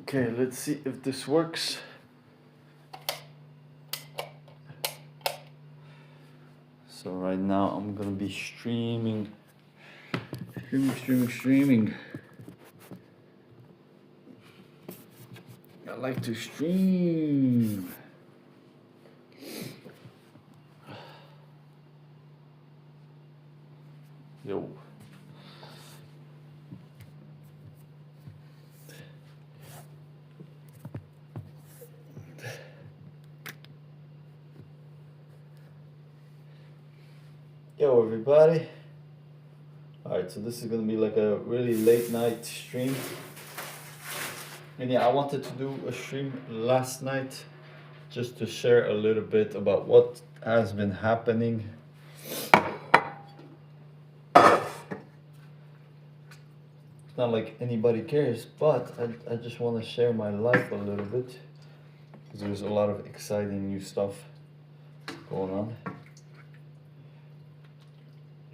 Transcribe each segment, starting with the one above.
Okay, let's see if this works. So right now I'm gonna be streaming. I like to stream. Yo. Yo everybody. Alright, so this is gonna be like a really late night stream. And yeah, I wanted to do a stream last night just to share a little bit about what has been happening. It's not like anybody cares, but I just want to share my life a little bit because there's a lot of exciting new stuff going on.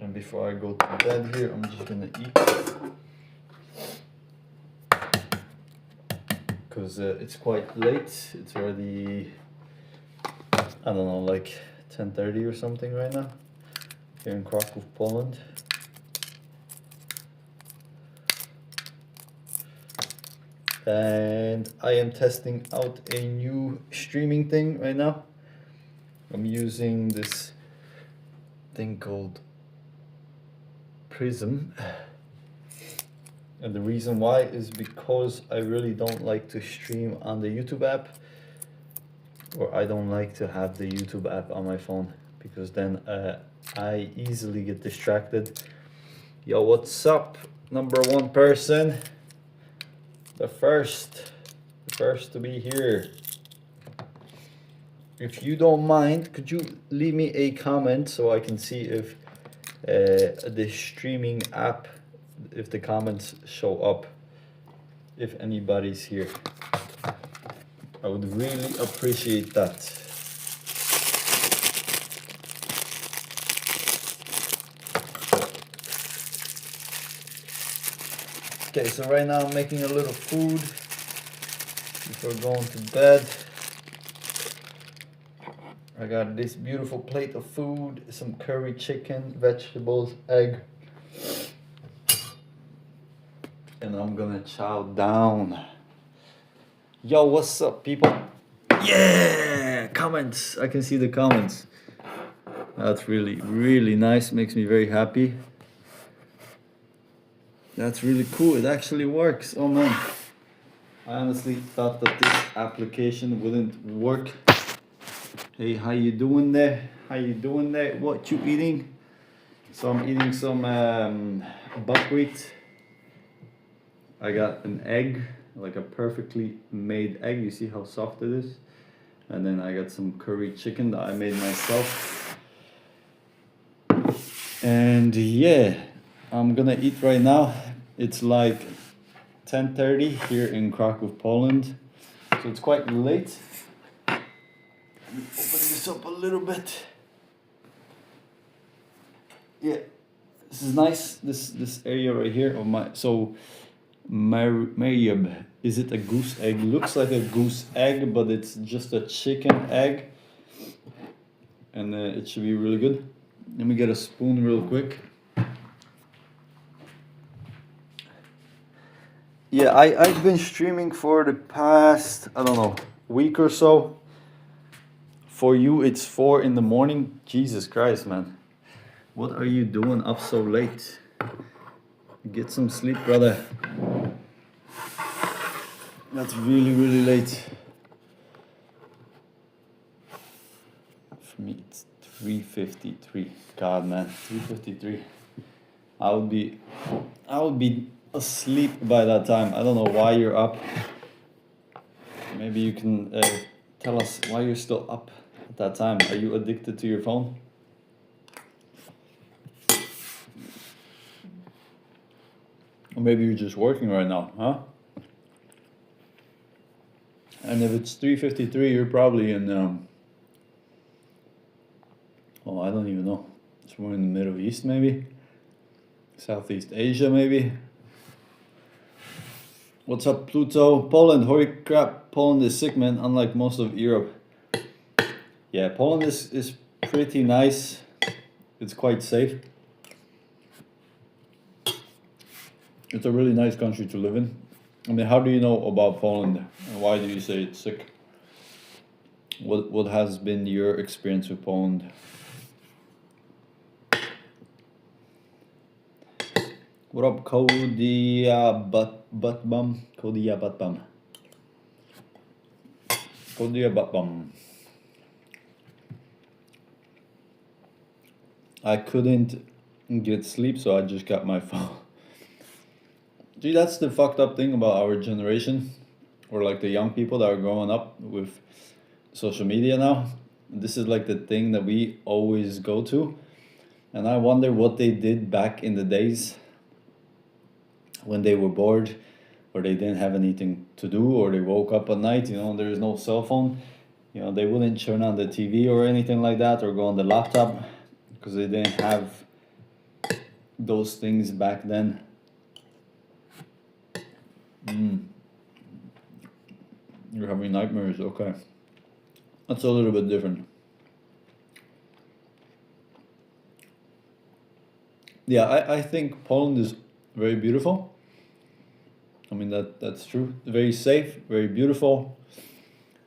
And before I go to bed here, I'm just gonna eat because it's quite late. It's already, I don't know, like 10:30 or something right now here in Kraków, Poland. And I am testing out a new streaming thing right now. I'm using this thing called Prism. And the reason why is because I really don't like to stream on the YouTube app, or I don't like to have the YouTube app on my phone because then I easily get distracted. Yo, what's up? Number one person. The first to be here. If you don't mind, could you leave me a comment so I can see if the streaming app, if the comments show up, if anybody's here. I would really appreciate that. Okay, so right now I'm making a little food before going to bed. I got this beautiful plate of food, some curry chicken, vegetables, egg. And I'm gonna chow down. Yo, what's up, people? Yeah, comments. I can see the comments. That's really, really nice. Makes me very happy. That's really cool. It actually works. Oh man. I honestly thought that this application wouldn't work. Hey, how you doing there? How you doing there? What you eating? So I'm eating some buckwheat. I got an egg, like a perfectly made egg. You see how soft it is? And then I got some curry chicken that I made myself. And yeah, I'm gonna eat right now. It's like 10:30 here in Kraków, Poland. So it's quite late. Open this up a little bit. Yeah, this is nice. This area right here of my Mariab. Is it a goose egg? Looks like a goose egg, but it's just a chicken egg, and it should be really good. Let me get a spoon real quick. Yeah, I've been streaming for the past, I don't know, week or so. For you, it's 4 in the morning. Jesus Christ, man. What are you doing up so late? Get some sleep, brother. That's really, really late. For me, it's 3:53. God, man, 3:53. I would be asleep by that time. I don't know why you're up. Maybe you can tell us why you're still up at that time. Are you addicted to your phone? Or maybe you're just working right now, huh? And if it's 3:53, you're probably in, oh, I don't even know. Somewhere in the Middle East, maybe? Southeast Asia, maybe? What's up, Pluto? Poland, holy crap, Poland is sick, man, unlike most of Europe. Yeah, Poland is pretty nice. It's quite safe. It's a really nice country to live in. I mean, how do you know about Poland? And why do you say it's sick? What has been your experience with Poland? What up, Kodia Buttbum? Kodia Buttbum. Kodia Buttbum. I couldn't get sleep, so I just got my phone. Gee, that's the fucked up thing about our generation, or like the young people that are growing up with social media now. This is like the thing that we always go to, and I wonder what they did back in the days when they were bored, or they didn't have anything to do, or they woke up at night, you know, there is no cell phone. You know, they wouldn't turn on the TV or anything like that, or go on the laptop, because they didn't have those things back then. You're having nightmares, okay. That's a little bit different. Yeah, I think Poland is very beautiful. I mean, that's true. Very safe, very beautiful.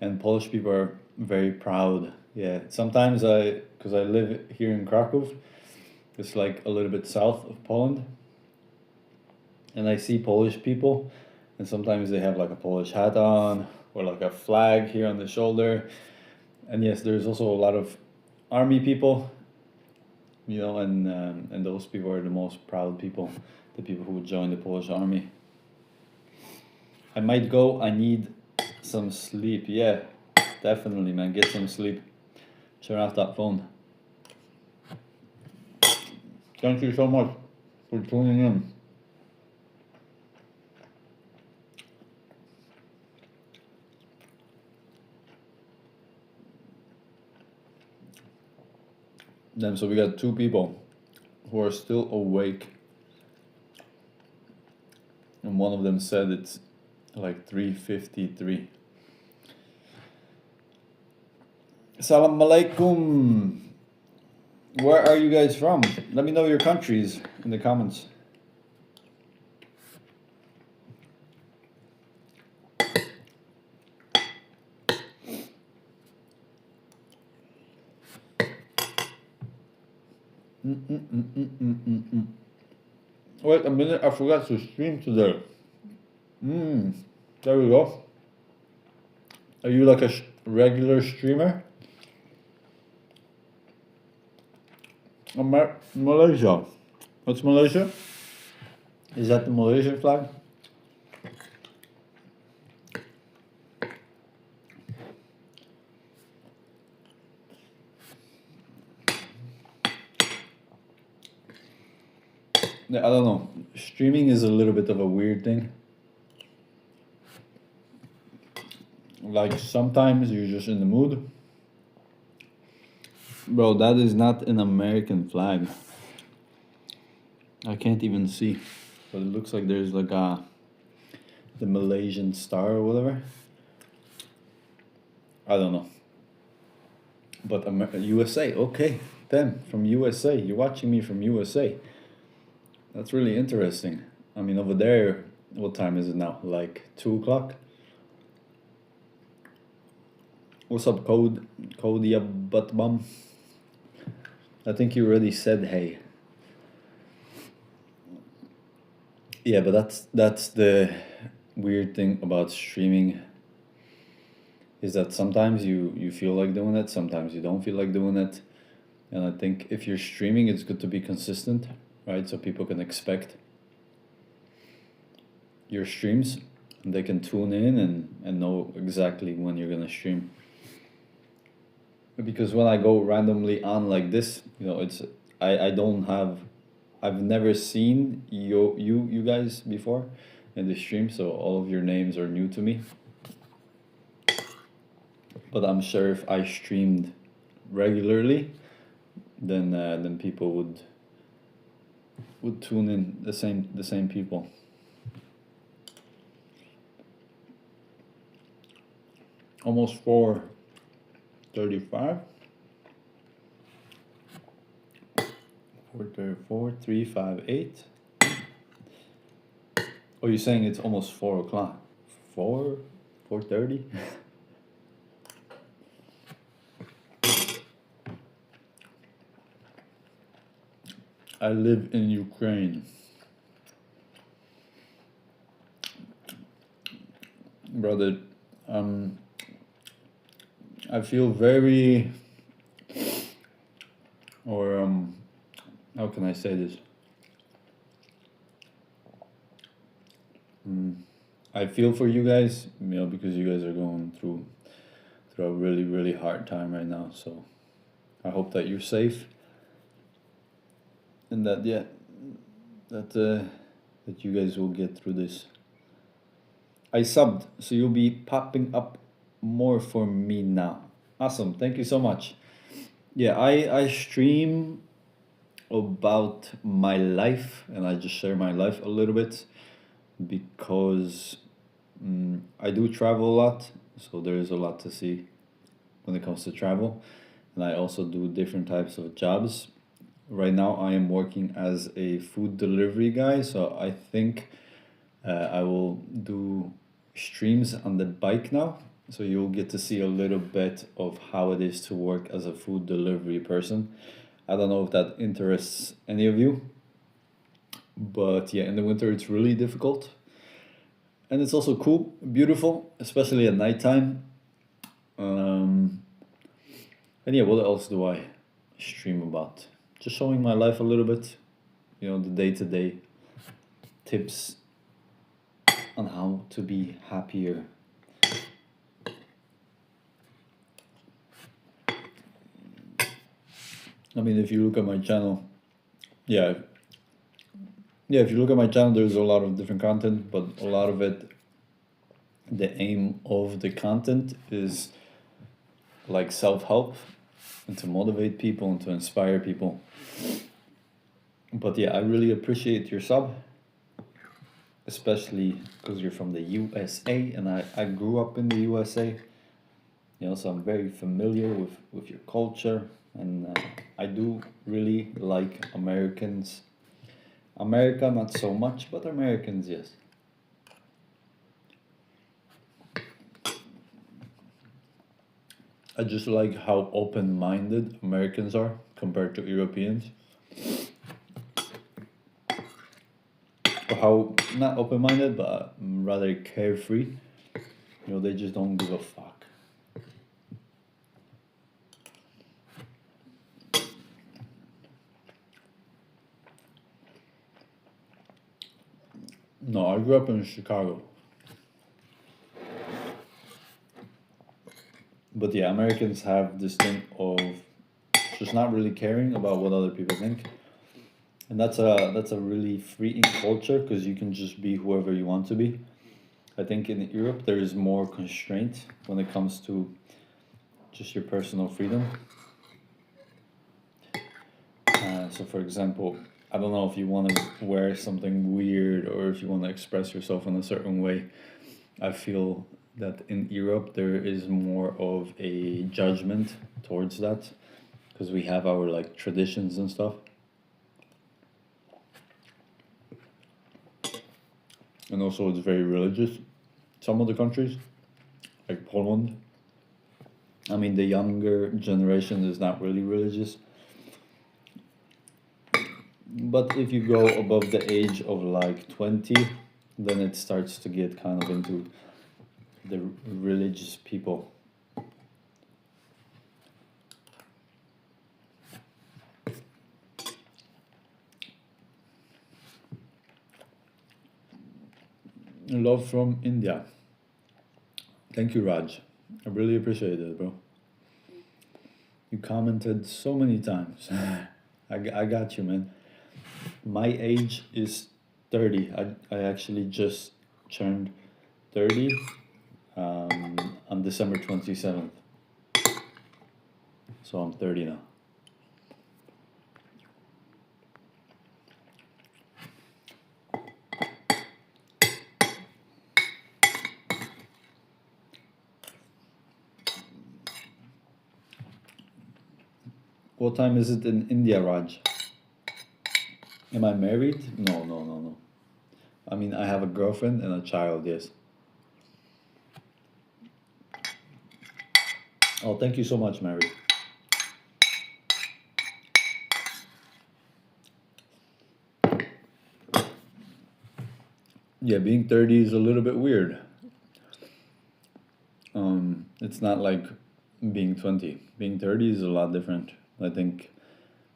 And Polish people are very proud. Yeah, sometimes because I live here in Krakow, it's like a little bit south of Poland. And I see Polish people, and sometimes they have like a Polish hat on, or like a flag here on the shoulder. And yes, there's also a lot of army people, you know, and those people are the most proud people, the people who would join the Polish army. I might go. I need some sleep. Yeah, definitely, man. Get some sleep. Turn off that phone. Thank you so much for tuning in. Then, so we got two people who are still awake, and one of them said it's like 3:53. Salam alaikum. Where are you guys from? Let me know your countries in the comments. Wait a minute, I forgot to stream today. There we go. Are you like a regular streamer? Malaysia. What's Malaysia? Is that the Malaysian flag? Yeah, I don't know. Streaming is a little bit of a weird thing. Like sometimes you're just in the mood. Bro, that is not an American flag. I can't even see. But it looks like there's like the Malaysian star or whatever. I don't know. But USA, okay. Then from USA, you're watching me from USA. That's really interesting. I mean, over there, what time is it now? Like 2 o'clock? What's up, Codia Buttbum? I think you already said hey. Yeah, but that's the weird thing about streaming, is that sometimes you feel like doing it, sometimes you don't feel like doing it. And I think if you're streaming, it's good to be consistent, right? So people can expect your streams, and they can tune in and know exactly when you're gonna stream. Because when I go randomly on like this, you know, it's I don't have, I've never seen you guys before in the stream, so all of your names are new to me. But I'm sure if I streamed regularly, then people would tune in, the same people. almost 4:35. 4:34, 358. Oh, you're saying it's almost 4 o'clock? 4:30? I live in Ukraine. Brother, I feel very, or how can I say this? I feel for you guys, because you guys are going through a really, really hard time right now. So I hope that you're safe, and that that you guys will get through this. I subbed, so you'll be popping up more for me now. Awesome, thank you so much. Yeah, I stream about my life, and I just share my life a little bit because I do travel a lot, so there is a lot to see when it comes to travel, and I also do different types of jobs. Right now, I am working as a food delivery guy, so I think I will do streams on the bike now, so you'll get to see a little bit of how it is to work as a food delivery person. I don't know if that interests any of you, but yeah, in the winter it's really difficult. And it's also cool, beautiful, especially at nighttime. Um, and yeah, what else do I stream about? Just showing my life a little bit, the day to day tips on how to be happier. I mean, if you look at my channel, yeah, if you look at my channel, there's a lot of different content, but a lot of it, the aim of the content is like self-help and to motivate people and to inspire people. But yeah, I really appreciate your sub, especially because you're from the USA, and I grew up in the USA. So I'm very familiar with your culture, and I do really like Americans. America, not so much, but Americans, yes. I just like how open-minded Americans are compared to Europeans. Or how, not open-minded, but rather carefree. They just don't give a fuck. No, I grew up in Chicago. But yeah, Americans have this thing of just not really caring about what other people think. And that's a really freeing culture because you can just be whoever you want to be. I think in Europe there is more constraint when it comes to just your personal freedom. So for example, I don't know if you want to wear something weird or if you want to express yourself in a certain way. I feel that in Europe there is more of a judgment towards that because we have our like traditions and stuff. And also it's very religious. Some of the countries, like Poland, I mean the younger generation is not really religious. But if you go above the age of like 20, then it starts to get kind of into the religious people. Love from India. Thank you, Raj. I really appreciate it, bro. You commented so many times. I got you, man. My age is 30. I actually just turned 30 on December 27th. So I'm 30 now. What time is it in India, Raj? Am I married? No, no, no, no. I mean, I have a girlfriend and a child, yes. Oh, thank you so much, Mary. Yeah, being 30 is a little bit weird. It's not like being 20. Being 30 is a lot different. I think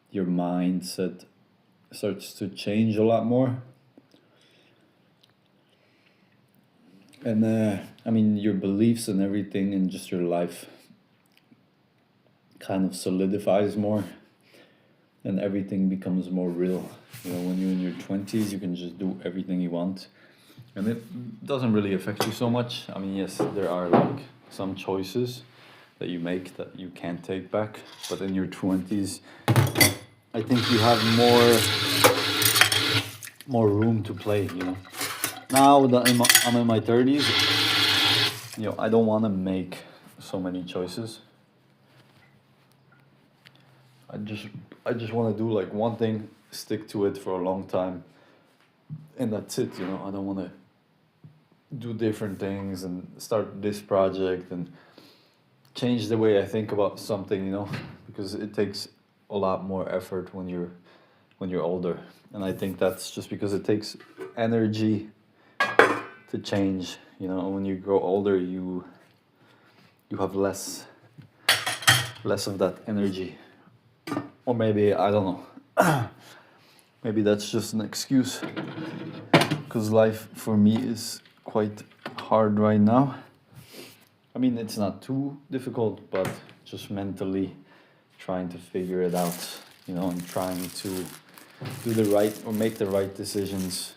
your mindset starts to change a lot more. And I mean, your beliefs and everything, and just your life kind of solidifies more, and everything becomes more real. You know, when you're in your 20s, you can just do everything you want, and it doesn't really affect you so much. I mean, yes, there are like some choices that you make that you can't take back, but in your 20s, I think you have more room to play, you know. Now that I'm in my 30s, you know, I don't want to make so many choices. I just I just want to do like one thing, stick to it for a long time, and that's it, you know. I don't want to do different things and start this project and change the way I think about something, you know, because it takes a lot more effort when you're older. And I think that's just because it takes energy to change, you know. When you grow older, you have less of that energy. Or maybe I don't know. Maybe that's just an excuse, because life for me is quite hard right now. I mean, it's not too difficult, but just mentally trying to figure it out, you know, and trying to do the right or make the right decisions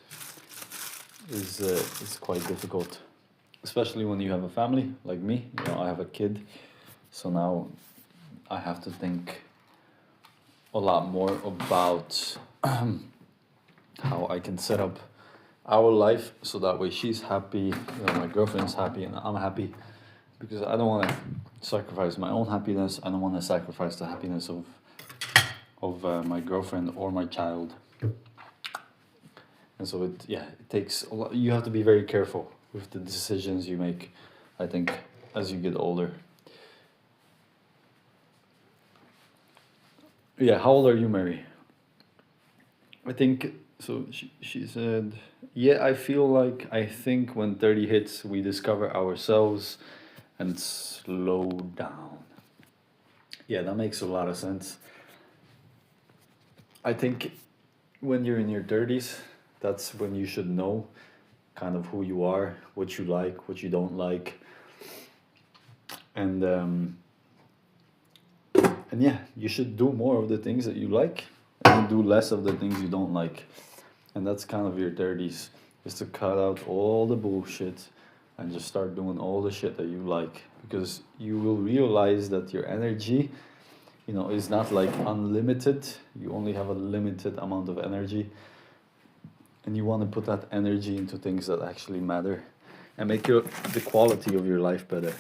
is quite difficult, especially when you have a family like me. You know, I have a kid, so now I have to think a lot more about how I can set up our life so that way she's happy, you know, my girlfriend's happy, and I'm happy, because I don't want to sacrifice my own happiness. I don't want to sacrifice the happiness of my girlfriend or my child. And so it takes a lot. You have to be very careful with the decisions you make, I think, as you get older. Yeah, how old are you, Mary? I think so. She said, yeah, I think when 30 hits, we discover ourselves and slow down. Yeah, that makes a lot of sense. I think when you're in your 30s, that's when you should know kind of who you are, what you like, what you don't like. And yeah, you should do more of the things that you like and do less of the things you don't like. And that's kind of your 30s, is to cut out all the bullshit and just start doing all the shit that you like, because you will realize that your energy, you know, is not like unlimited. You only have a limited amount of energy, and you want to put that energy into things that actually matter and make the quality of your life better.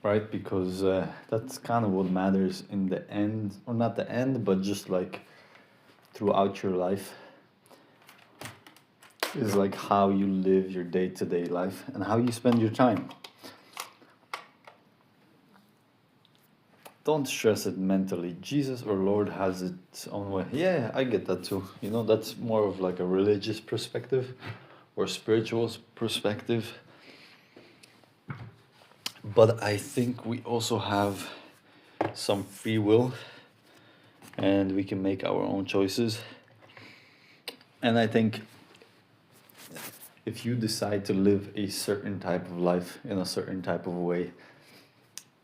Right? Because that's kind of what matters in the end, or not the end, but just like throughout your life, is like how you live your day-to-day life and how you spend your time. Don't stress it mentally. Jesus or Lord has its own way. Yeah, I get that too. You know, that's more of like a religious perspective or spiritual perspective. But I think we also have some free will, and we can make our own choices. And I think if you decide to live a certain type of life in a certain type of way,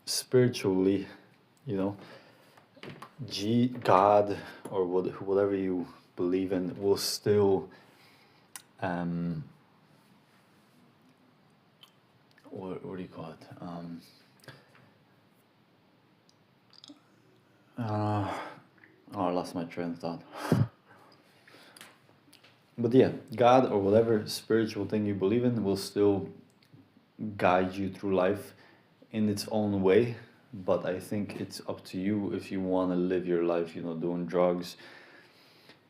spiritually, you know, God or whatever you believe in will still what do you call it? I lost my train of thought. But yeah, God or whatever spiritual thing you believe in will still guide you through life in its own way, but I think it's up to you if you want to live your life, doing drugs,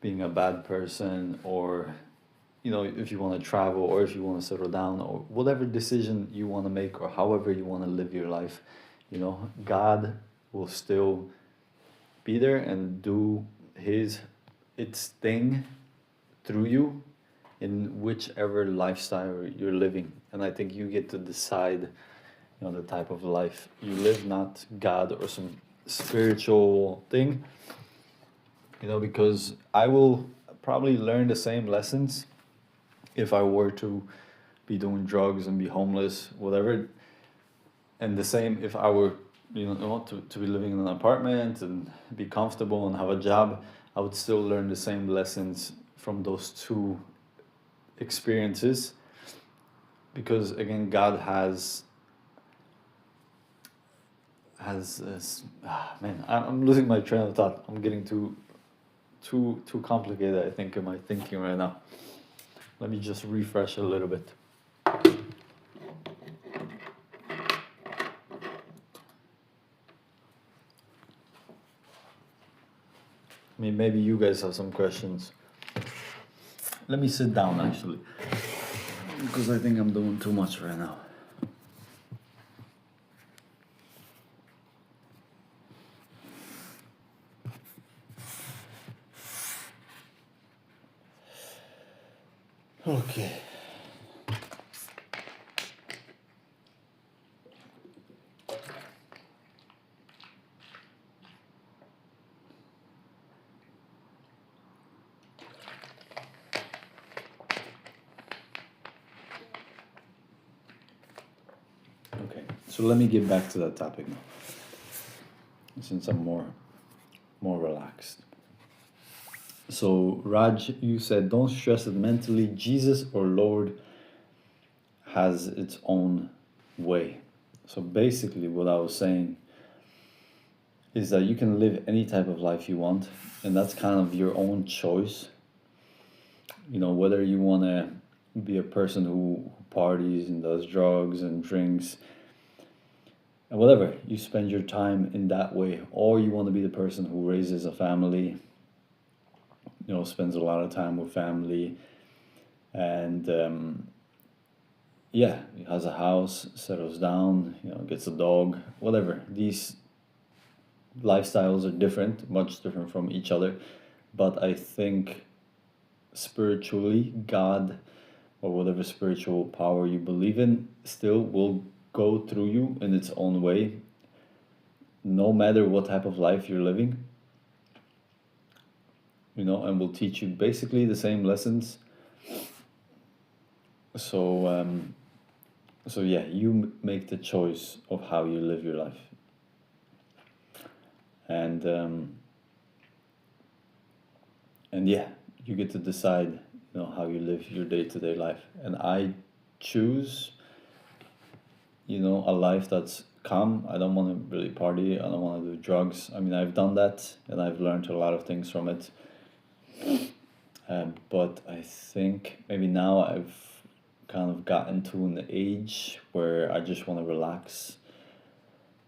being a bad person, or if you want to travel, or if you want to settle down, or whatever decision you want to make, or however you want to live your life. God will still be there and do its thing through you in whichever lifestyle you're living. And I think you get to decide, the type of life you live, not God or some spiritual thing. Because I will probably learn the same lessons if I were to be doing drugs and be homeless, whatever. And the same if I were, to be living in an apartment and be comfortable and have a job, I would still learn the same lessons from those two experiences. Because again, God has this, man, I'm losing my train of thought. I'm getting too complicated, I think, in my thinking right now. Let me just refresh a little bit. I mean, maybe you guys have some questions. Let me sit down, actually, because I think I'm doing too much right now. Okay. Okay, so let me get back to that topic now, since I'm more relaxed. So Raj, you said don't stress it mentally. Jesus or Lord has its own way. So basically, what I was saying is that you can live any type of life you want, and that's kind of your own choice. Whether you want to be a person who parties and does drugs and drinks and whatever, you spend your time in that way, or you want to be the person who raises a family, spends a lot of time with family, and has a house, settles down, gets a dog, whatever. These lifestyles are different, much different from each other, but I think spiritually, God or whatever spiritual power you believe in still will go through you in its own way, no matter what type of life you're living, and will teach you basically the same lessons. So yeah, you make the choice of how you live your life, and yeah, you get to decide how you live your day-to-day life. And I choose a life that's calm. I don't want to really party. I don't want to do drugs. I mean, I've done that and I've learned a lot of things from it. But I think maybe now I've kind of gotten to an age where I just want to relax.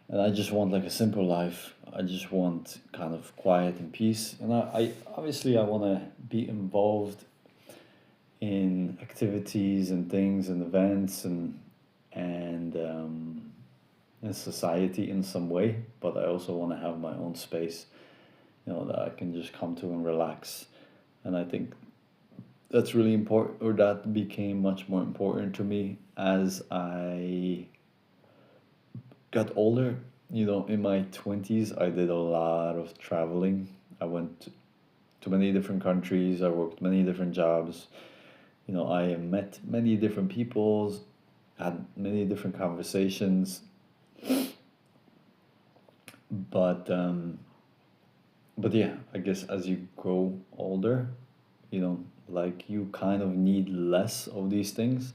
And I just want like a simple life. I just want kind of quiet and peace. And I obviously I want to be involved in activities and things and events and in society in some way. But I also want to have my own space, that I can just come to and relax. And I think that's really important, or that became much more important to me as I got older. In my 20s, I did a lot of traveling. I went to many different countries. I worked many different jobs. I met many different people, had many different conversations. But yeah, I guess as you grow older, like you kind of need less of these things.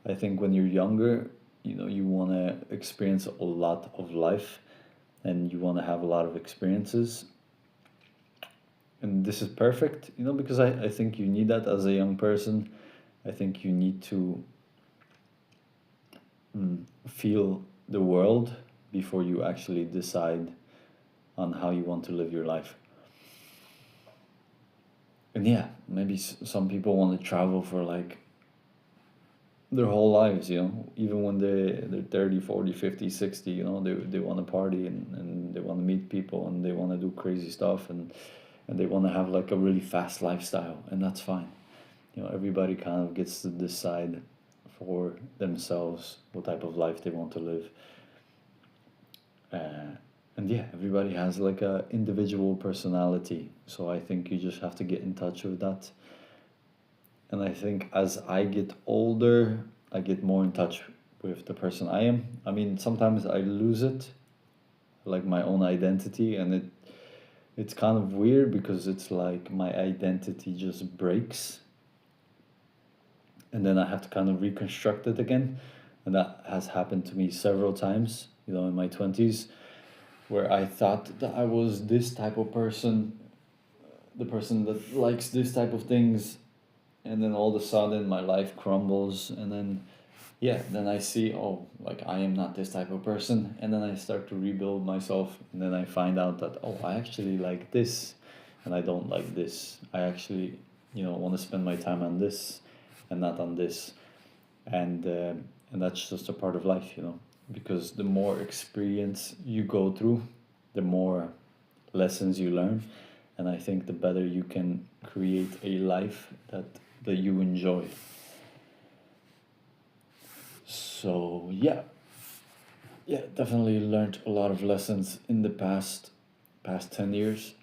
I think when you're younger, you want to experience a lot of life and you want to have a lot of experiences. And this is perfect, because I think you need that as a young person. I think you need to feel the world before you actually decide on how you want to live your life. And yeah, maybe some people want to travel for like their whole lives, even when they're 30, 40, 50, 60, they want to party, and they want to meet people, and they want to do crazy stuff, and they want to have like a really fast lifestyle, and that's fine. Everybody kind of gets to decide for themselves what type of life they want to live. And yeah, everybody has like a individual personality, so I think you just have to get in touch with that. And I think as I get older, I get more in touch with the person I am. I mean, sometimes I lose it, like my own identity, and it's kind of weird because it's like my identity just breaks, and then I have to kind of reconstruct it again. And that has happened to me several times, in my 20s, where I thought that I was this type of person, the person that likes this type of things, and then all of a sudden my life crumbles, and then I see, oh, like I am not this type of person, and then I start to rebuild myself, and then I find out that, oh, I actually like this, and I don't like this. I actually, want to spend my time on this, and not on this, and that's just a part of life, because the more experience you go through, the more lessons you learn, and I think the better you can create a life that you enjoy. So yeah, definitely learned a lot of lessons in the past 10 years,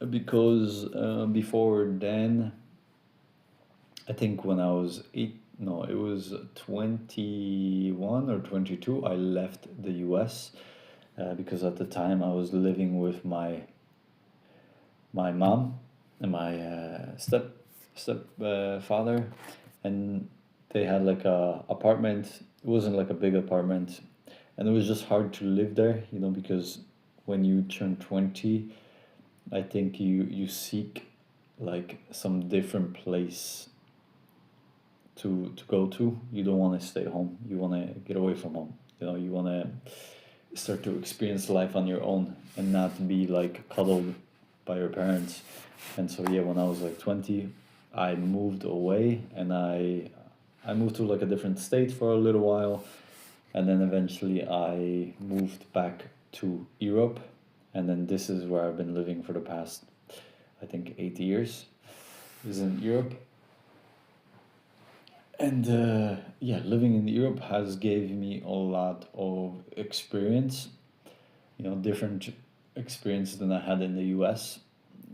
because before then, I think when I was 8, no, it was 21 or 22, I left the US, because at the time I was living with my mom and my step father, and they had like a apartment. It wasn't like a big apartment, and it was just hard to live there, because when you turn 20, I think you seek like some different place to go to. You don't want to stay home. You want to get away from home. You want to start to experience life on your own and not be like cuddled by your parents. And so yeah, when I was like 20, I moved away, and I moved to like a different state for a little while, and then eventually I moved back to Europe, and then this is where I've been living for the past, I think, 8 years, is in Europe. And yeah, living in Europe has gave me a lot of experience, different experience than I had in the US.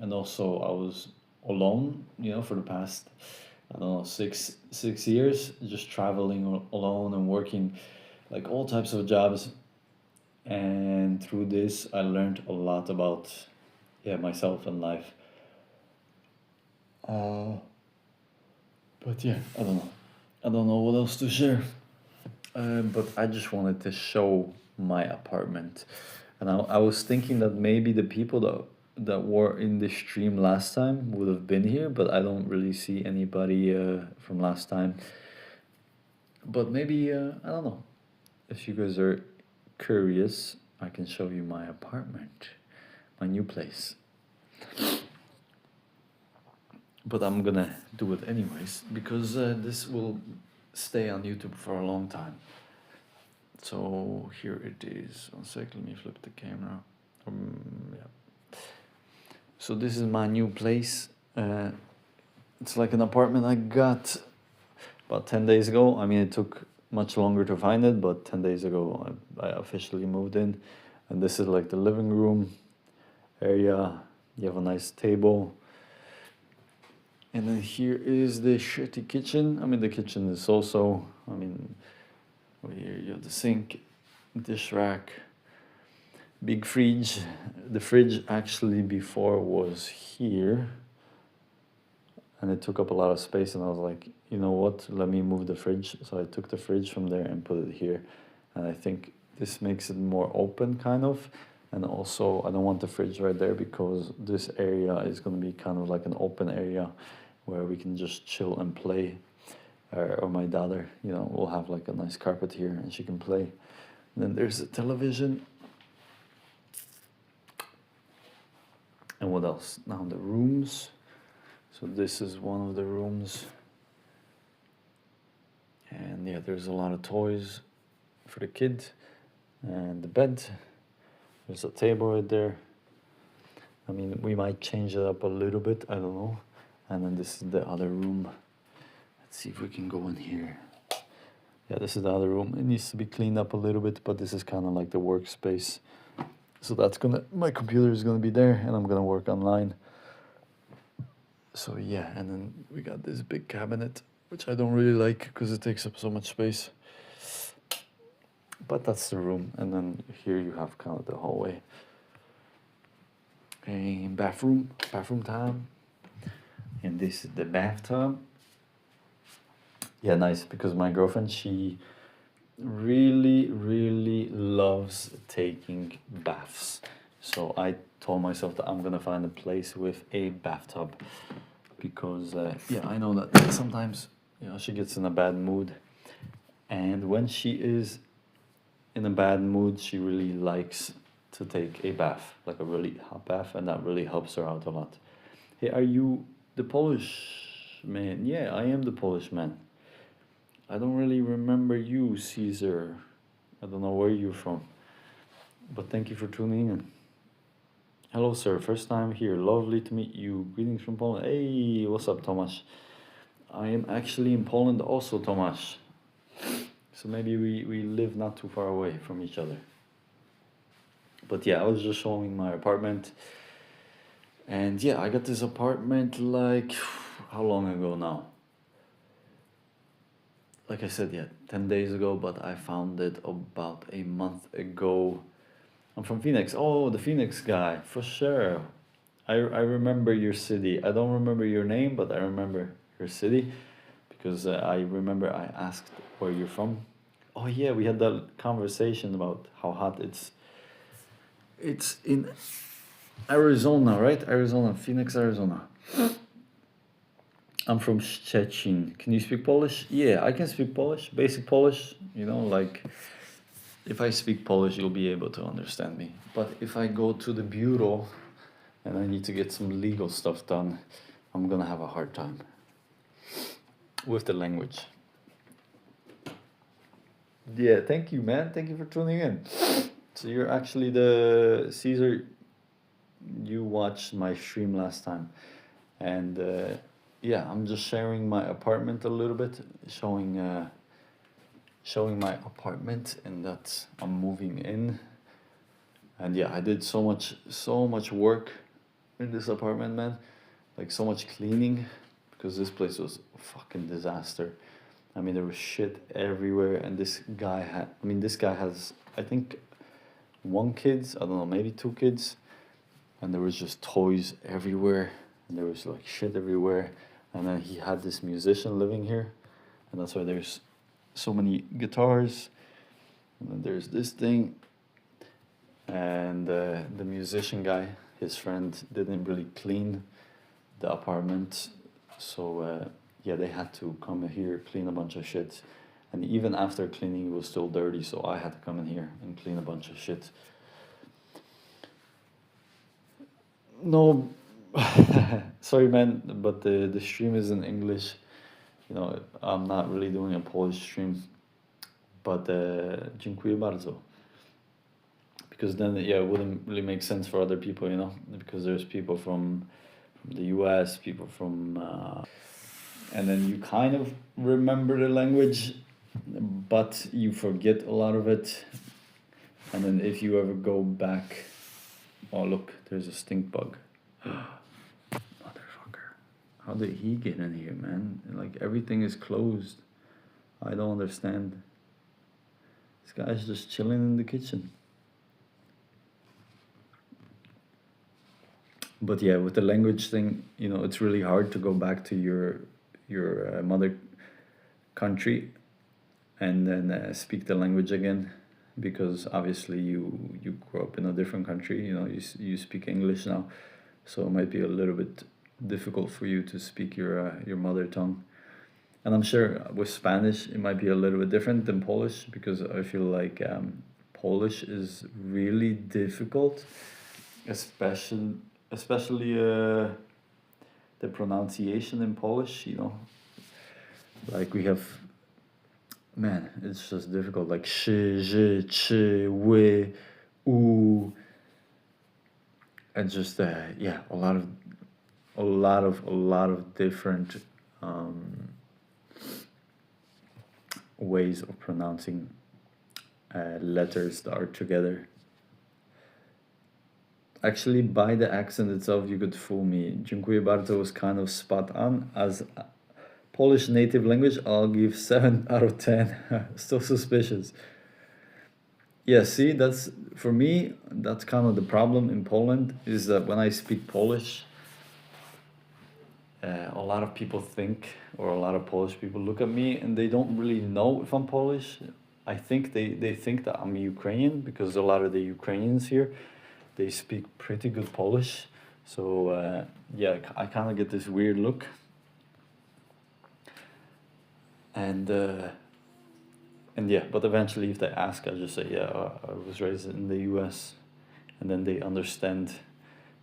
And also I was alone, for the past, I don't know, six years, just traveling alone and working like all types of jobs. And through this, I learned a lot about, myself and life. But yeah, I don't know what else to share. But I just wanted to show my apartment, and I was thinking that maybe the people that were in the stream last time would have been here, but I don't really see anybody from last time. But maybe I don't know. If you guys are curious, I can show you my apartment, my new place. But I'm gonna do it anyways, because this will stay on YouTube for a long time. So here it is. One sec, let me flip the camera. Yeah. So this is my new place. It's like an apartment I got about 10 days ago. I mean, it took much longer to find it, but 10 days ago I officially moved in. And this is like the living room area. You have a nice table. And then here is the shitty kitchen. I mean, the kitchen is also, over here you have the sink, dish rack, big fridge. The fridge actually before was here, and it took up a lot of space, and I was like, you know what, let me move the fridge. So I took the fridge from there and put it here, and I think this makes it more open kind of. And also I don't want the fridge right there, because this area is going to be kind of like an open area where we can just chill and play. or my daughter, you know, will have like a nice carpet here and she can play. And then there's a television. And what else? Now the rooms. So this is one of the rooms. And yeah, there's a lot of toys for the kid. And the bed. There's a table right there. I mean, we might change it up a little bit, I don't know. And then this is the other room. Let's see if we can go in here. Yeah, this is the other room. It needs to be cleaned up a little bit, but this is kind of like the workspace. So that's gonna, my computer is gonna be there and I'm gonna work online. So yeah, and then we got this big cabinet, which I don't really like because it takes up so much space. But that's the room. And then here you have kind of the hallway. A bathroom time. And this is the bathtub. Yeah, nice, because my girlfriend, she really loves taking baths. So I told myself that I'm gonna find a place with a bathtub, because yeah, I know that sometimes, you know, she gets in a bad mood, and when she is in a bad mood, she really likes to take a bath, like a really hot bath, and that really helps her out a lot. Hey, are you the Polish man? Yeah, I am the Polish man. I don't really remember you, Caesar. I don't know where you're from. But thank you for tuning in. Hello, sir. First time here. Lovely to meet you. Greetings from Poland. Hey, what's up, Tomasz? I am actually in Poland also, Tomasz. So maybe we live not too far away from each other. But yeah, I was just showing my apartment. And yeah, I got this apartment like, how long ago now? Like I said, yeah, 10 days ago, but I found it about a month ago. I'm from Phoenix. Oh, the Phoenix guy, for sure. I remember your city. I don't remember your name, but I remember your city, because I remember I asked where you're from. Oh yeah, we had that conversation about how hot it's. It's in Arizona, right? Arizona, Phoenix, Arizona. I'm from Szczecin. Can you speak Polish? Yeah, I can speak Polish, basic Polish. You know, like if I speak Polish, you'll be able to understand me. But if I go to the bureau and I need to get some legal stuff done, I'm gonna have a hard time with the language. Yeah, thank you, man. Thank you for tuning in. So you're actually the Caesar. You watched my stream last time, and yeah, I'm just sharing my apartment a little bit, showing my apartment, and that I'm moving in. And yeah, I did so much work in this apartment, man. Like so much cleaning, because this place was a fucking disaster. I mean, there was shit everywhere, and this guy has, I think, one kid, I don't know, maybe two kids, and there was just toys everywhere, and there was like shit everywhere. And then he had this musician living here, and that's why there's so many guitars. And then there's this thing, and the musician guy, his friend, didn't really clean the apartment, so yeah, they had to come here, clean a bunch of shit. And even after cleaning, it was still dirty, so I had to come in here and clean a bunch of shit. No, sorry, man, but the stream is in English. You know, I'm not really doing a Polish stream, but dziękuję bardzo. Because then, yeah, it wouldn't really make sense for other people, you know, because there's people from the US, people from, and then you kind of remember the language, but you forget a lot of it. And then if you ever go back, oh look, there's a stink bug. Motherfucker. How did he get in here, man? Like everything is closed. I don't understand. This guy's just chilling in the kitchen. But yeah, with the language thing, you know, it's really hard to go back to your mother country and then speak the language again, because obviously you grew up in a different country. You know, you speak English now, so it might be a little bit difficult for you to speak your mother tongue. And I'm sure with Spanish it might be a little bit different than Polish, because I feel like Polish is really difficult, especially especially the pronunciation in Polish. Like we have, man, it's just difficult. Like sh, j, ch, wi, u, and just yeah, a lot of different ways of pronouncing letters that are together. Actually, by the accent itself, you could fool me. Dziękuję bardzo was kind of spot on. As Polish native language, I'll give 7 out of 10. Still suspicious. Yeah, see, for me, that's kind of the problem in Poland, is that when I speak Polish, a lot of people think, or a lot of Polish people look at me and they don't really know if I'm Polish. I think they think that I'm Ukrainian, because a lot of the Ukrainians here, they speak pretty good Polish. So yeah, I kind of get this weird look. And yeah, but eventually if they ask, I just say, yeah, I was raised in the US. And then they understand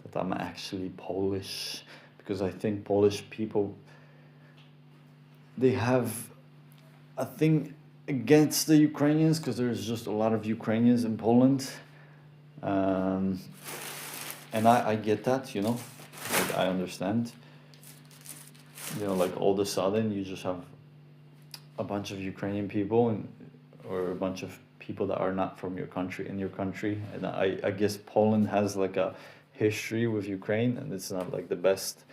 that I'm actually Polish, because I think Polish people, they have a thing against the Ukrainians, because there's just a lot of Ukrainians in Poland. And I get that, like I understand. Like all of a sudden you just have a bunch of Ukrainian people, or a bunch of people that are not from your country in your country. And I guess Poland has like a history with Ukraine, and it's not like the best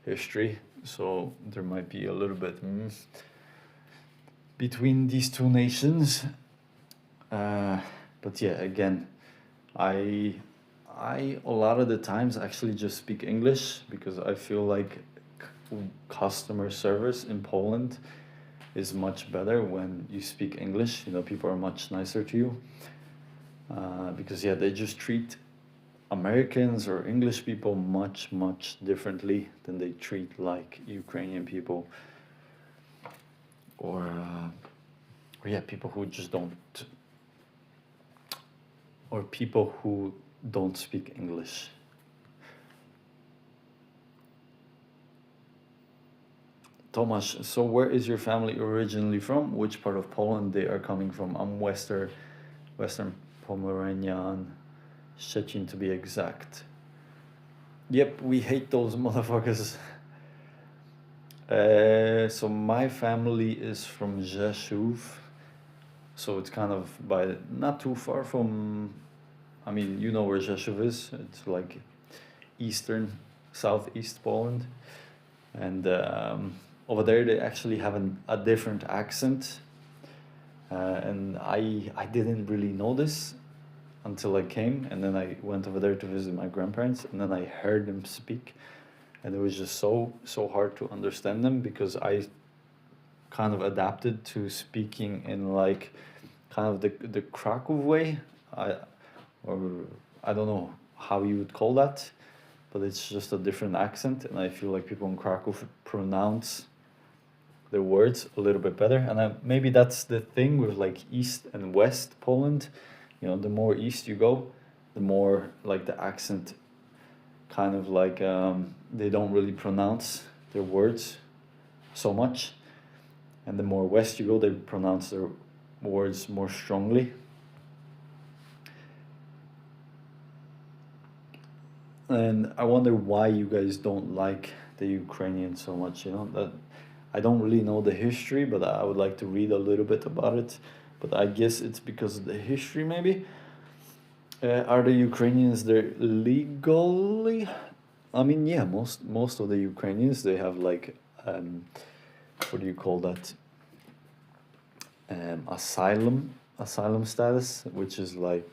history. So there might be a little bit between these two nations. But yeah, again, I a lot of the times actually just speak English, because I feel like customer service in Poland is much better when you speak English. People are much nicer to you, because yeah, they just treat Americans or English people much, much differently than they treat like Ukrainian people, or yeah, people who just don't, or people who don't speak English. Tomasz, so where is your family originally from? Which part of Poland they are coming from? I'm Western Pomeranian, Szczecin to be exact. Yep, we hate those motherfuckers. So my family is from Rzeszów, so it's kind of not too far from, I mean, you know where Rzeszów is. It's like southeast Poland, and over there they actually have a different accent, and I didn't really know this until I came, and then I went over there to visit my grandparents, and then I heard them speak, and it was just so hard to understand them, because I kind of adapted to speaking in like kind of the Krakow way, or I don't know how you would call that, but it's just a different accent, and I feel like people in Krakow pronounce the words a little bit better. And maybe that's the thing with like East and West Poland. The more east you go, the more like the accent kind of like they don't really pronounce their words so much, and the more west you go, they pronounce their words more strongly. And I wonder why you guys don't like the Ukrainians so much. That I don't really know the history, but I would like to read a little bit about it. But I guess it's because of the history, maybe. Are the Ukrainians there legally? I mean, yeah, most of the Ukrainians, they have like, what do you call that? Asylum status, which is like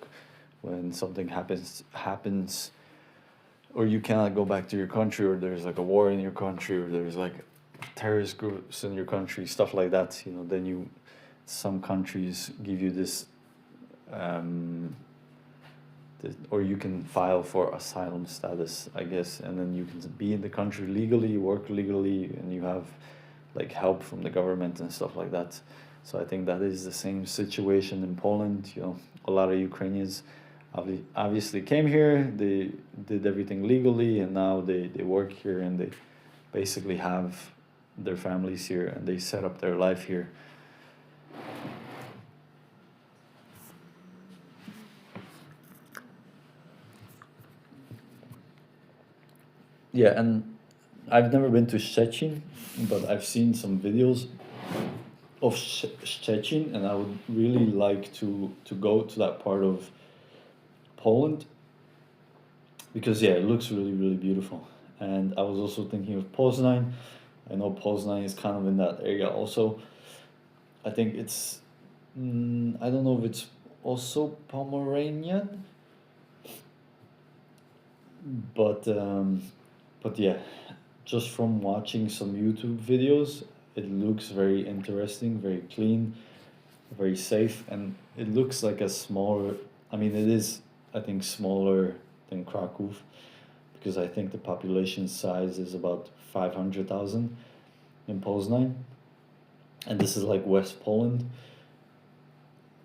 when something happens, or you cannot go back to your country, or there's like a war in your country, or there's like terrorist groups in your country, stuff like that. Then some countries give you this, or you can file for asylum status, I guess, and then you can be in the country legally, work legally, and you have like help from the government and stuff like that. So I think that is the same situation in Poland. You know, a lot of Ukrainians obviously came here, they did everything legally, and now they work here and they basically have their families here and they set up their life here. Yeah, and I've never been to Szczecin, but I've seen some videos of Szczecin, and I would really like to go to that part of Poland because yeah, it looks really beautiful. And I was also thinking of Poznań. I know Poznań is kind of in that area also. I think it's I don't know if it's also Pomeranian, but yeah, just from watching some YouTube videos, it looks very interesting, very clean, very safe, and it looks like a smaller. I mean, it is, I think, smaller than Krakow, because I think the population size is about 500,000 in Poznań, and this is like West Poland.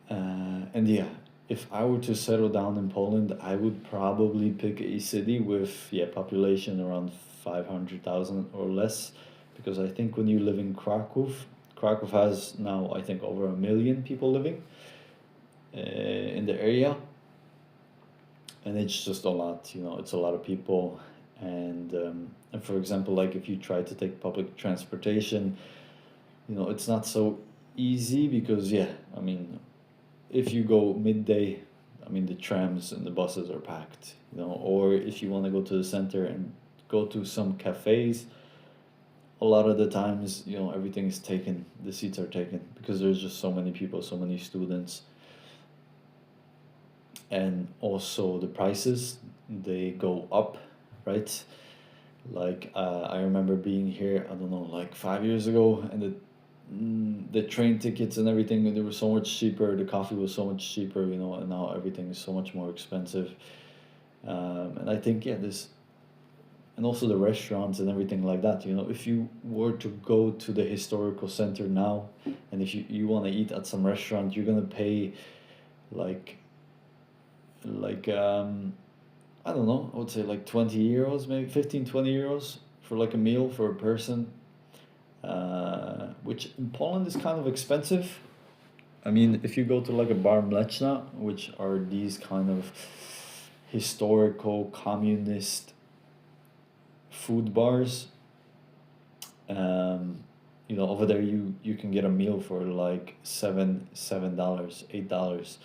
And yeah, if I were to settle down in Poland, I would probably pick a city with population around 500,000 or less, because I think when you live in Krakow, Krakow has now I think over 1 million people living in the area, and it's just a lot. You know, it's a lot of people, and for example, like if you try to take public transportation, you know, it's not so easy because I mean, if you go midday, I mean, the trams and the buses are packed, you know, or if you want to go to the center and go to some cafes, a lot of the times, you know, everything is taken, the seats are taken because there's just so many people, so many students. And also the prices, they go up, right? Like, I remember being here, I don't know, like 5 years ago, and the train tickets and everything, they were so much cheaper, the coffee was so much cheaper, you know, and now everything is so much more expensive. And I think this, and also the restaurants and everything like that, you know, if you were to go to the historical center now, and if you want to eat at some restaurant, you're gonna pay like like I don't know, I would say like 20 euros, maybe 15-20 euros for like a meal for a person, which in Poland is kind of expensive. I mean, if you go to like a bar mleczna, which are these kind of historical communist food bars, you know, over there you can get a meal for like $7, $8,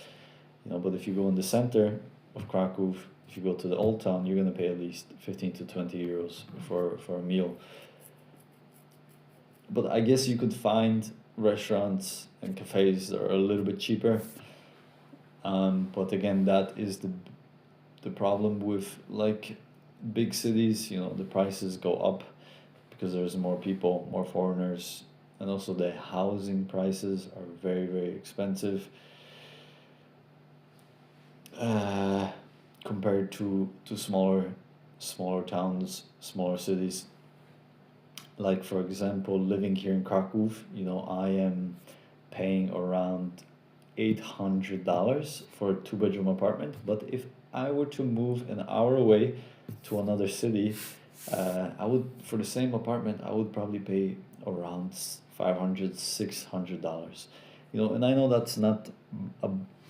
you know. But if you go in the center of Krakow, if you go to the old town, you're gonna pay at least 15 to 20 euros for a meal. But I guess you could find restaurants and cafes that are a little bit cheaper. But again, that is the problem with like big cities. You know, the prices go up because there's more people, more foreigners, and also the housing prices are very expensive. Compared to smaller towns, smaller cities. Like for example, living here in Krakow, you know, I am paying around $800 for a 2 bedroom apartment. But if I were to move an hour away to another city, I would, for the same apartment, I would probably pay around $500-$600. You know, and I know that's not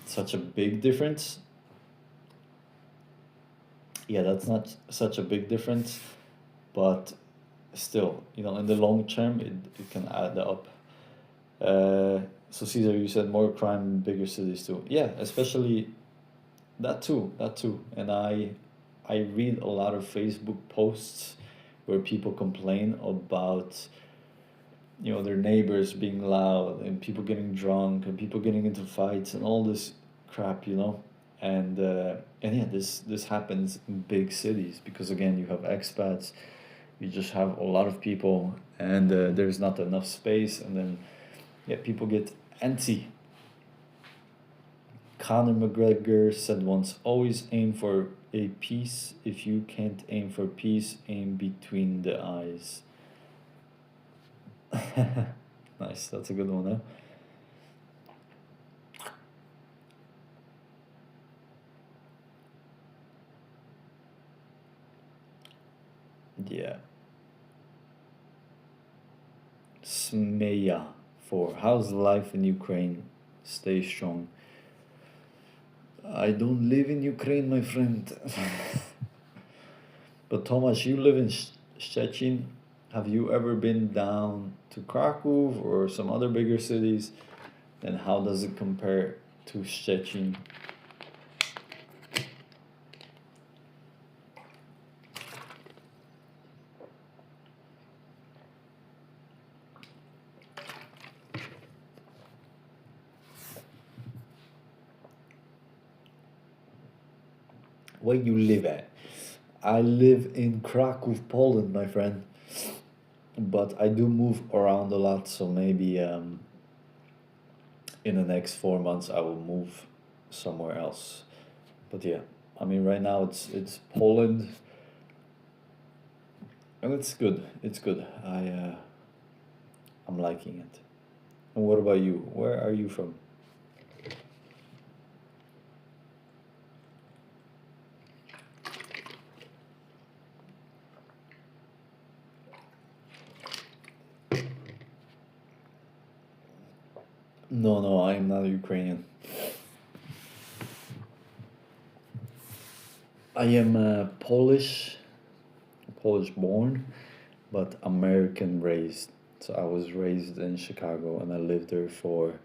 such a big difference. Yeah, that's not such a big difference, but still, you know, in the long term, it can add up. So Caesar, you said more crime in bigger cities too. Yeah, especially that too. And I read a lot of Facebook posts where people complain about, you know, their neighbors being loud and people getting drunk and people getting into fights and all this crap, you know. And yeah, this happens in big cities because again, you have expats, you just have a lot of people, and there's not enough space, and then people get antsy. Conor McGregor said once, always aim for a peace. If you can't aim for peace, aim between the eyes. Nice, that's a good one, huh? Yeah. Smeya for how's life in Ukraine? Stay strong. I don't live in Ukraine, my friend. But Thomas, you live in Szczecin. Have you ever been down to Krakow or some other bigger cities? And how does it compare to Szczecin? Where you live at? I live in Krakow, Poland, my friend. But I do move around a lot, so maybe in the next 4 months I will move somewhere else. But yeah, I mean right now it's Poland, and it's good. It's good. I'm liking it. And what about you? Where are you from? No, no, I am not Ukrainian. I am Polish, Polish born, but American raised. So I was raised in Chicago and I lived there for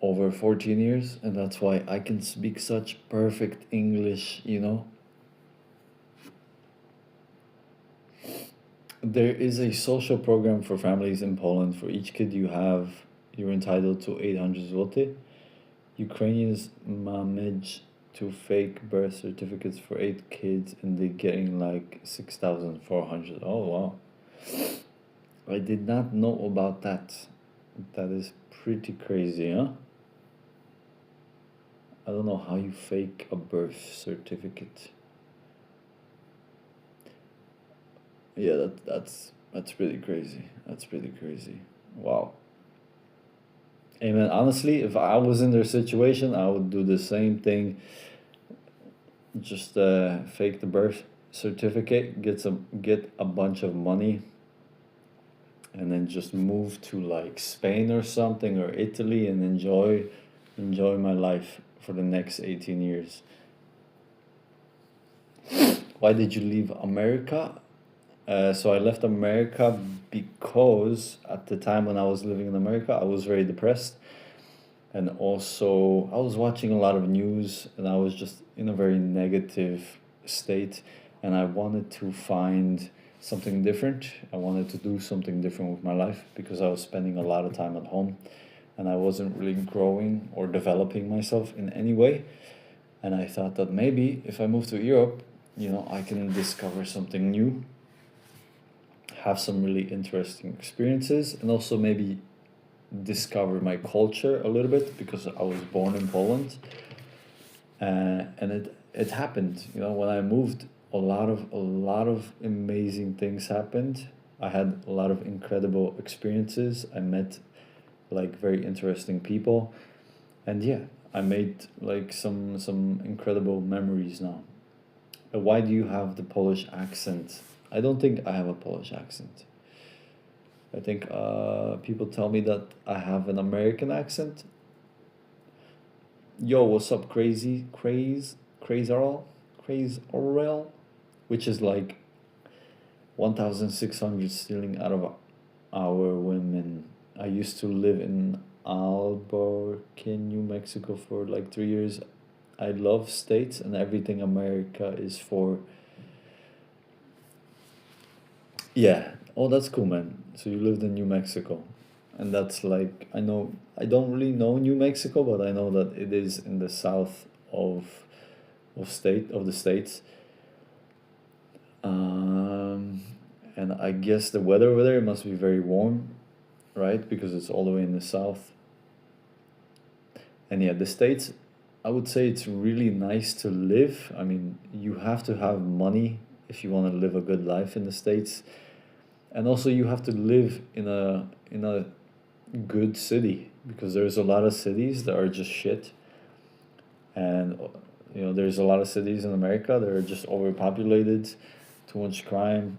over 14 years, and that's why I can speak such perfect English. There is a social program for families in Poland. For each kid you have, you're entitled to 800 zloty. Ukrainians manage to fake birth certificates for 8 kids and they're getting like 6,400. Oh, wow. I did not know about that. That is pretty crazy, huh? I don't know how you fake a birth certificate. Yeah, that's pretty crazy. That's pretty crazy. Wow. Hey man, honestly, if I was in their situation, I would do the same thing. Just fake the birth certificate, get a bunch of money, and then just move to like Spain or something or Italy and enjoy my life for the next 18 years. Why did you leave America? So I left America because at the time when I was living in America, I was very depressed. And also, I was watching a lot of news and I was just in a very negative state. And I wanted to find something different. I wanted to do something different with my life because I was spending a lot of time at home and I wasn't really growing or developing myself in any way. And I thought that maybe if I move to Europe, I can discover something new, have some really interesting experiences, and also maybe discover my culture a little bit because I was born in Poland. And it happened. When I moved, a lot of amazing things happened. I had a lot of incredible experiences. I met like very interesting people, and yeah, I made like some incredible memories now. Why do you have the Polish accent? I don't think I have a Polish accent. I think people tell me that I have an American accent. Yo, what's up, craze Orwell, which is like 1,600 stealing out of our women. I used to live in Albuquerque, New Mexico for like 3 years. I love states and everything America is for. Yeah. Oh, that's cool, man. So you lived in New Mexico. And that's like, I don't really know New Mexico, but I know that it is in the south of the states. Um, and I guess the weather over there must be very warm, right? Because it's all the way in the south. And yeah, the states, I would say it's really nice to live. I mean, you have to have money if you want to live a good life in the states. and also you have to live in a good city, because there's a lot of cities that are just shit, and there's a lot of cities in America that are just overpopulated, too much crime,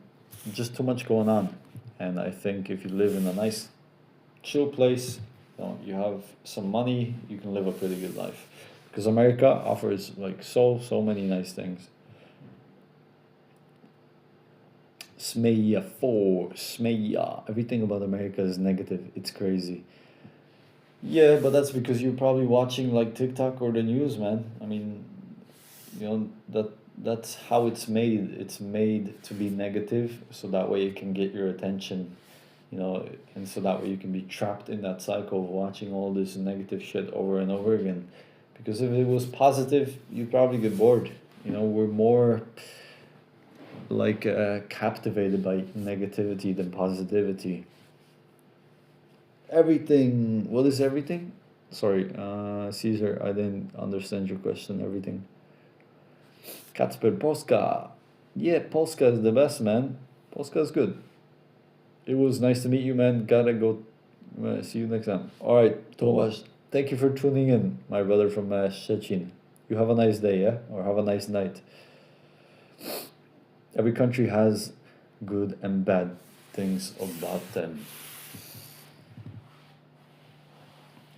just too much going on. And I think if you live in a nice chill place, you have some money, you can live a pretty good life, because America offers like so many nice things. Smeya for Smeya. Everything about America is negative. It's crazy. Yeah, but that's because you're probably watching like TikTok or the news, man. I mean, that's how it's made. It's made to be negative, so that way it can get your attention, and so that way you can be trapped in that cycle of watching all this negative shit over and over again. Because if it was positive, you'd probably get bored. We're more like captivated by negativity than positivity. Everything. What is everything? Sorry, Caesar, I didn't understand your question. Everything. Kacper Polska. Yeah, Polska is the best, man. Polska is good. It was nice to meet you, man. Gotta go. See you next time. All right, Tomasz. Thank you for tuning in, my brother from Szczecin. You have a nice day, yeah? Or have a nice night. Every country has good and bad things about them.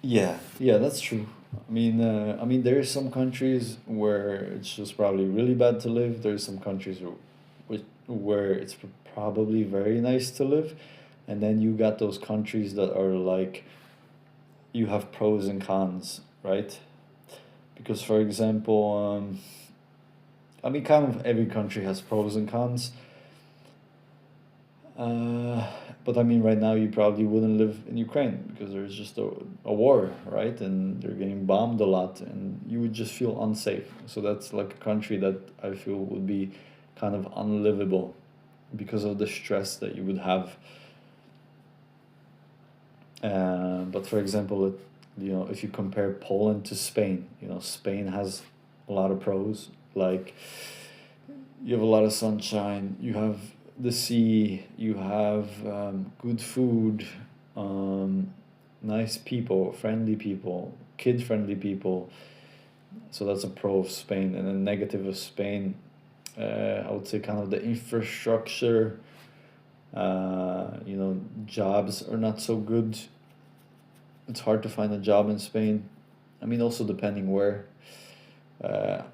Yeah, that's true. I mean, there are some countries where it's just probably really bad to live. There's some countries where it's probably very nice to live, and then you got those countries that are like, you have pros and cons, right? Because for example, I mean, kind of every country has pros and cons. Uh, but I mean, right now you probably wouldn't live in Ukraine because there's just a war, right? And they're getting bombed a lot, and you would just feel unsafe. So that's like a country that I feel would be kind of unlivable because of the stress that you would have. But for example, if you compare Poland to Spain, Spain has a lot of pros. Like, you have a lot of sunshine, you have the sea, you have good food, nice people, friendly people, kid friendly people. So that's a pro of Spain. And a negative of Spain, I would say kind of the infrastructure. Jobs are not so good. It's hard to find a job in Spain. I mean, also depending where.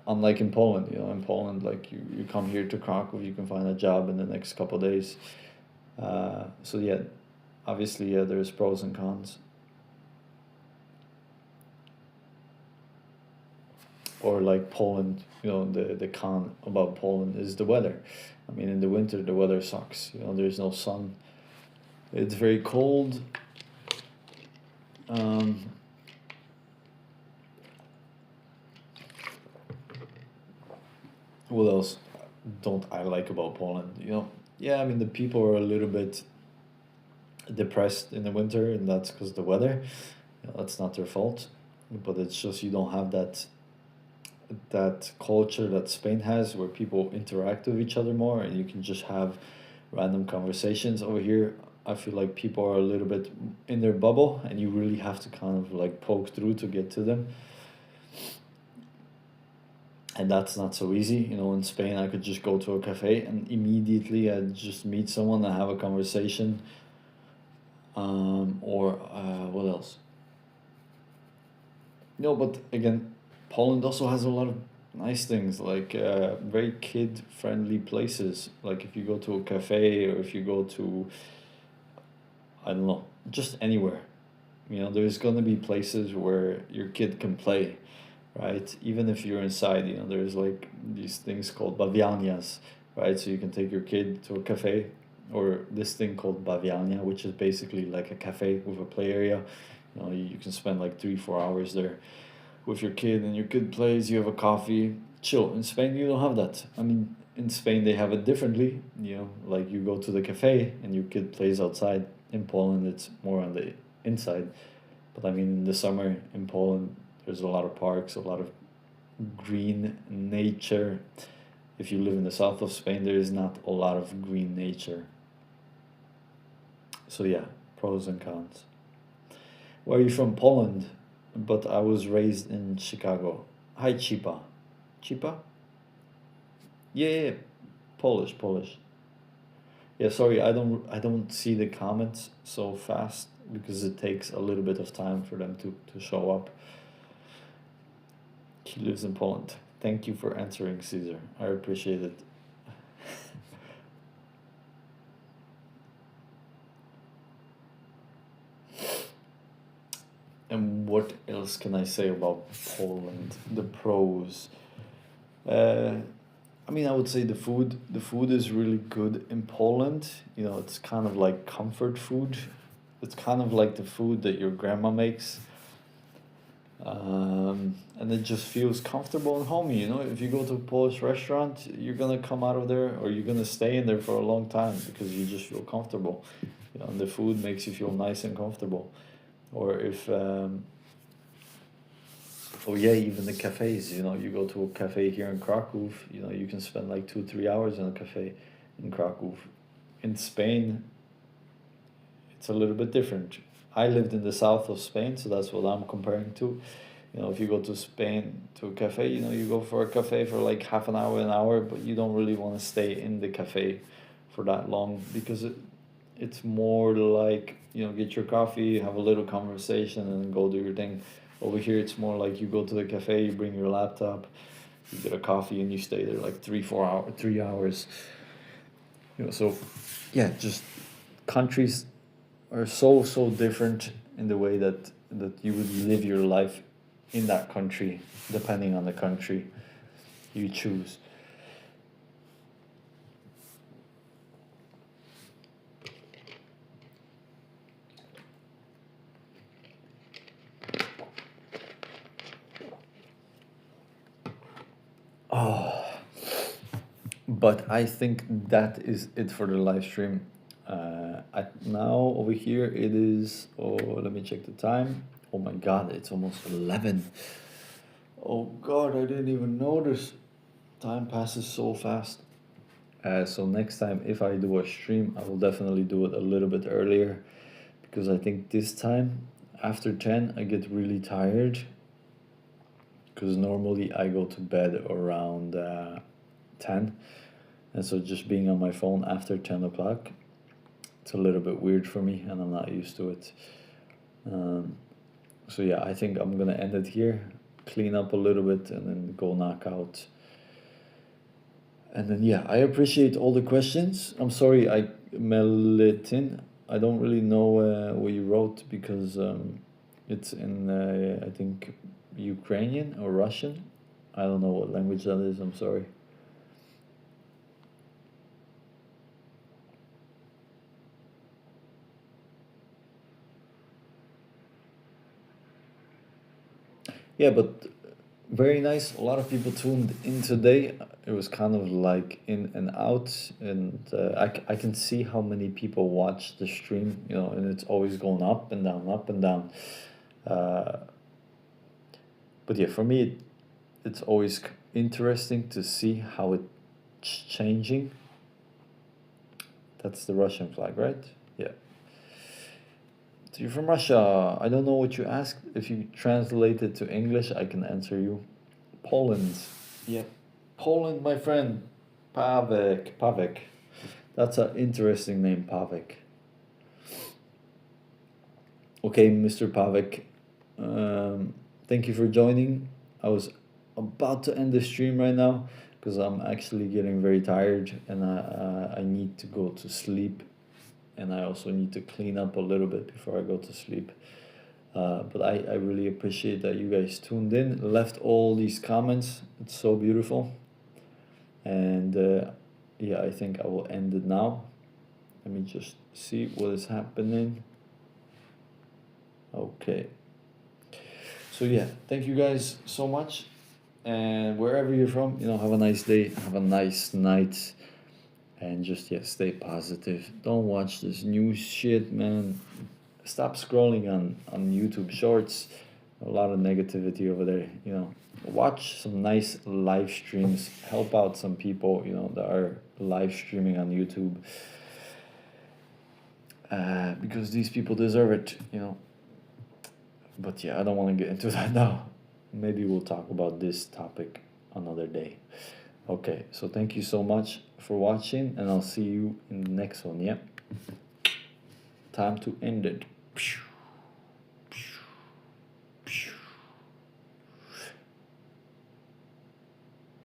Unlike in Poland, in Poland, like you come here to Krakow, you can find a job in the next couple of days. So yeah, obviously, yeah, there's pros and cons. Or like Poland, the con about Poland is the weather. I mean, in the winter, the weather sucks. There's no sun. It's very cold. Um, what else don't I like about Poland? Yeah, I mean, the people are a little bit depressed in the winter, and that's because the weather. That's not their fault, but it's just you don't have that culture that Spain has, where people interact with each other more, and you can just have random conversations. Over here, I feel like people are a little bit in their bubble, and you really have to kind of like poke through to get to them. And that's not so easy. In Spain, I could just go to a cafe and immediately I'd just meet someone and have a conversation. Or what else? No, but again, Poland also has a lot of nice things, like very kid friendly places. Like if you go to a cafe, or if you go to, I don't know, just anywhere. There's gonna be places where your kid can play, right? Even if you're inside, there's like these things called bawialnias, right? So you can take your kid to a cafe, or this thing called bawialnia, which is basically like a cafe with a play area. You can spend like 3 4 hours there with your kid, and your kid plays, you have a coffee, chill. In Spain, you don't have that. I mean, in Spain, they have it differently. Like you go to the cafe and your kid plays outside. In Poland, it's more on the inside. But I mean, in the summer in Poland, there's a lot of parks, a lot of green nature. If you live in the south of Spain, there is not a lot of green nature. So yeah, pros and cons. Where are you from? Poland, but I was raised in Chicago. Hi, Chipa. Chipa? Yeah, yeah, yeah. Polish, Polish. Yeah, sorry, I don't see the comments so fast because it takes a little bit of time for them to show up. He lives in Poland. Thank you for answering, Caesar. I appreciate it. And what else can I say about Poland? The pros. Uh, I mean, I would say the food. The food is really good in Poland. You know, it's kind of like comfort food. It's kind of like the food that your grandma makes. And it just feels comfortable and homey. You know, if you go to a Polish restaurant, you're gonna come out of there, or you're gonna stay in there for a long time because you just feel comfortable. You know, and the food makes you feel nice and comfortable. Or if oh yeah, even the cafes. You know, you go to a cafe here in Krakow. You know, you can spend like 2 3 hours in a cafe in Krakow. In Spain, it's a little bit different. I lived in the south of Spain, so that's what I'm comparing to. You know, if you go to Spain to a cafe, you know, you go for a cafe for like half an hour, but you don't really want to stay in the cafe for that long because it's more like, you know, get your coffee, have a little conversation, and then go do your thing. Over here, it's more like you go to the cafe, you bring your laptop, you get a coffee, and you stay there like 3 4 hour 3 hours. You know, so yeah, just countries are so different in the way that you would live your life in that country, depending on the country you choose. Oh, but I think that is it for the live stream. Now over here it is. Oh, let me check the time. Oh my God, it's almost 11. Oh God, I didn't even notice. Time passes so fast. So next time, if I do a stream, I will definitely do it a little bit earlier because I think this time after 10 I get really tired because normally I go to bed around 10, and so just being on my phone after 10 o'clock, it's a little bit weird for me and I'm not used to it. Um, so yeah, I think I'm gonna end it here, clean up a little bit, and then go knock out. And then yeah, I appreciate all the questions. I'm sorry, I Melitin. I don't really know what you wrote because it's in I think Ukrainian or Russian. I don't know what language that is. I'm sorry. Yeah, but very nice. A lot of people tuned in today. It was kind of like in and out, and I can see how many people watch the stream, you know, and it's always going up and down, up and down. Uh, but yeah, for me, it's always interesting to see how it's changing. That's the Russian flag, right? Yeah. So you're from Russia. I don't know what you asked. If you translate it to English, I can answer you. Poland. Yeah. Poland, my friend. Pavek. Pavek. That's an interesting name, Pavek. Okay, Mr. Pavek. Thank you for joining. I was about to end the stream right now because I'm actually getting very tired and I need to go to sleep, and I also need to clean up a little bit before I go to sleep. But I really appreciate that you guys tuned in, left all these comments. It's so beautiful. And yeah, I think I will end it now. Let me just see what is happening. Okay. So yeah, thank you guys so much. And wherever you're from, you know, have a nice day, have a nice night, and just yeah, stay positive. Don't watch this news shit, man. Stop scrolling on YouTube Shorts. A lot of negativity over there. You know, watch some nice live streams. Help out some people. You know, that are live streaming on YouTube. because these people deserve it, you know. But yeah, I don't want to get into that now. Maybe we'll talk about this topic another day. Okay, so thank you so much for watching, and I'll see you in the next one. Yeah, time to end it.